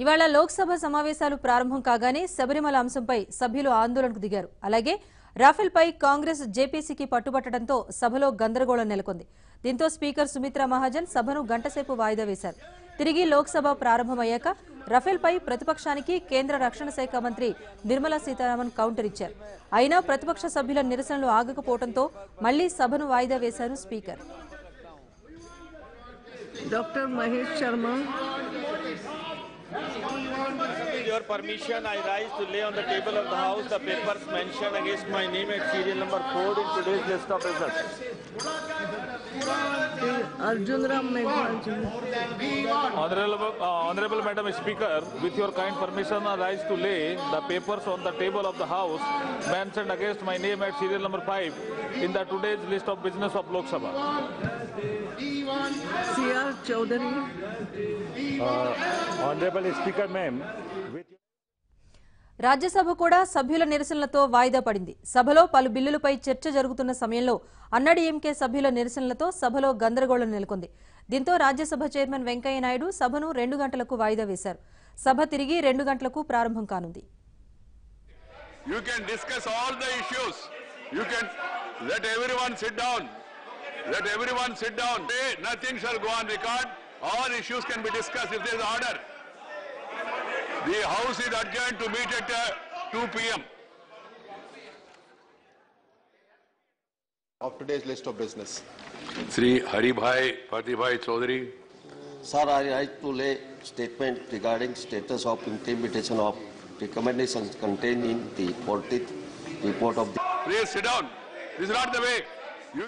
ఇవాళ లోక్సభ సమావేశాలు ప్రారంభం కాగానే శబరిమల అంశంపై సభ్యులు ఆందోళనకు దిగారు. అలాగే రాఫెల్పై కాంగ్రెస్ జేపీసీకి పట్టుబట్టడంతో సభలో గందరగోళం నెలకొంది. దీంతో స్పీకర్ సుమిత్రా మహాజన్ సభను గంటసేపు వాయిదా వేశారు. తిరిగి లోక్సభ ప్రారంభమయ్యాక రాఫెల్పై ప్రతిపక్షానికి కేంద్ర రక్షణ శాఖ మంత్రి నిర్మలా సీతారామన్ కౌంటర్ ఇచ్చారు. అయినా ప్రతిపక్ష సభ్యుల నిరసనలు ఆగకపోవడంతో మళ్లీ సభను వాయిదా వేశారు speaker. Doctor Mahesh Sharma. With your permission, I rise to lay on the table of the House the papers mentioned against my name at serial number 4 in today's list of business. Arjun Ram Meghwal ji. Honorable Madam Speaker, with your kind permission, I rise to lay the papers on the table of the House mentioned against my name at serial number 5 in the today's list of business of Lok Sabha. C.R. Chaudhary. Honorable Speaker, ma'am. Rajya Sabha కూడా సభ్యుల నిరసనలతో వాయిదా పడింది. సభలో పలు బిల్లులపై చర్చ జరుగుతున్న సమయంలో అన్నాడీఎంకే సభ్యుల నిరసనలతో సభలో గందరగోళం నెలకొంది. దీంతో రాజ్యసభ చైర్మన్ వెంకయ్య నాయుడు సభను 2 గంటలకు వాయిదా వేశారు. సభ తిరిగి 2 గంటలకు ప్రారంభం కానుంది. You can discuss all the issues. You can let everyone sit down. Let everyone sit down. Nothing shall go on record. All issues can be discussed if there is order. The House is adjourned to meet at 2 p.m. of today's list of business. Sri Haribhai Partibhai Chaudhary. Sir, I rise to lay statement regarding status of implementation of recommendations contained in the 40th report of the... Please sit down. This is not the way. You